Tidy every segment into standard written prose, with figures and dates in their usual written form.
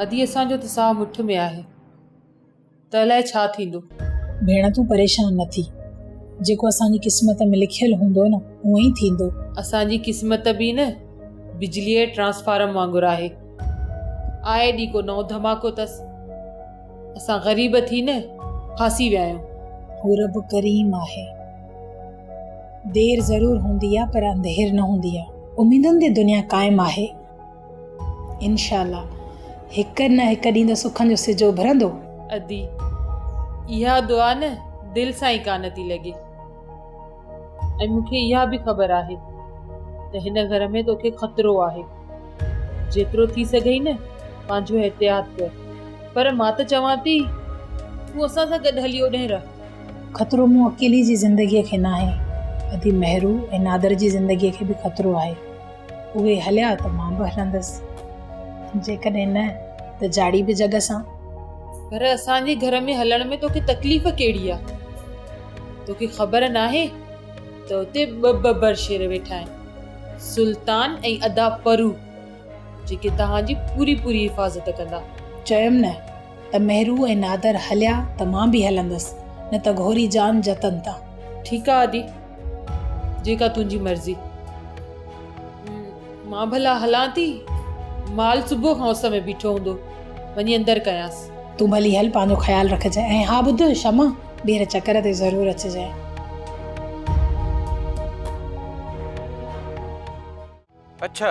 अदी असांजो त साह मुठ में आहे त अलाए छा थींदो। भेण तूं परेशान न थी, जेको असांजी क़िस्मत में लिखियल हूंदो न उहो ई थींदो। असांजी क़िस्मत बि न बिजलीअ ट्रांसफार्म वांगुरु आहे ॾींहुं को नओं धमाको अथसि। असां ग़रीब थी न फासी विया आहियूं। हू रब करीम आहे, देर ज़रूर हूंदी आहे पर अंधेर न हूंदी आहे। उम्मीदुनि जी दुनिया क़ाइम आहे। इंशाअल्लाह हिकु न हिकु ॾींहुं त सुखनि जो सिजो भरंदो। अदी इहा दुआ न दिलि सां ई कान थी लॻे। ऐं मूंखे इहा बि ख़बर आहे त हिन घर में तोखे ख़तरो आहे। जेतिरो थी सघई न पंहिंजो एहतियात कर। पर मां त चवां थी तूं असां सां गॾु हली ओॾे रह। ख़तरो मूं अकेली जी ज़िंदगीअ खे न आहे, अदी मेहरू ऐं नादर जी ज़िंदगीअ खे बि ख़तरो आहे। उहे हलिया त मां बि हलंदसि, जेकॾहिं न त जाड़ी बि जॻ सां। पर असांजे घर में हलण में तोखे तकलीफ़ कहिड़ी आहे? तोखे ख़बर नाहे त उते ॿ शेर वेठा आहिनि, सुल्तान ऐं अदा परू, जेके तव्हांजी पूरी हिफ़ाज़त कंदा। चयमि न त मेहरू ऐं नादर हलिया त मां बि हलंदसि, न त घोरी जान जतन था। ठीकु आहे आदि, जेका तुंहिंजी मर्ज़ी। मां भला हलां थी, माल सुबुह खां उस में बीठो हूंदो, वञी अंदरि कयांसि। तूं भली हल, पंहिंजो ख़्यालु रखजांइ। ऐं हा ॿुध शमा, ॿीहर चकर ते ज़रूरु अचिजांइ। अच्छा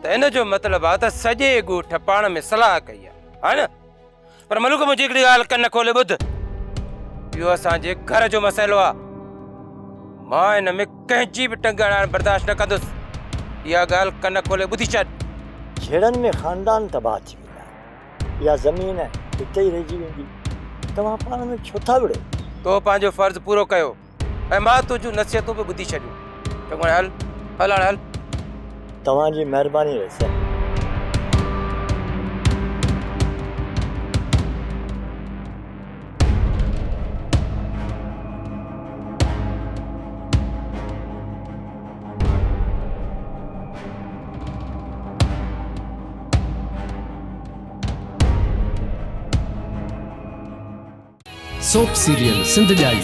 त इन जो मतिलबु आहे त सॼे ॻोठ पाण में सलाह कई आहे न? पर मलूक मुंहिंजी हिकिड़ी ॻाल्हि कन खोले ॿुध, इहो असांजे घर जो मसइलो आहे। मां हिन में कंहिंजी बि टंग अड़ाइण बर्दाश्त न कंदुसि। इहा ॻाल्हि कन खोले ॿुधी छॾ। झेड़नि में ख़ानदान तबाह थी वेंदा, इहा ज़मीन हिते ई रहिजी वेंदी। तव्हां पाण में छो था विड़ो? तो पंहिंजो फ़र्ज़ु पूरो कयो ऐं मां तुंहिंजूं नसीहतूं बि ॿुधी छॾियूं। चङो हल हल हाणे हल। तव्हांजी महिरबानी रहे सर। सोप सीरियल सिंध जाई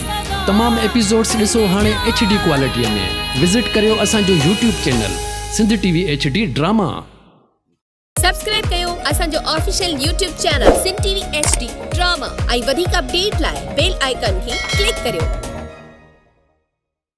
तमाम एपिसोड्स ॾिसो हाणे HD क्वालिटीअ में। विज़िट करियो असांजो YouTube channel Sindh TV HD drama. Subscribe कयो असांजो official YouTube channel Sindh TV HD drama ऐं वधीक अपडेट लाइ बेल आइकन खे क्लिक करियो।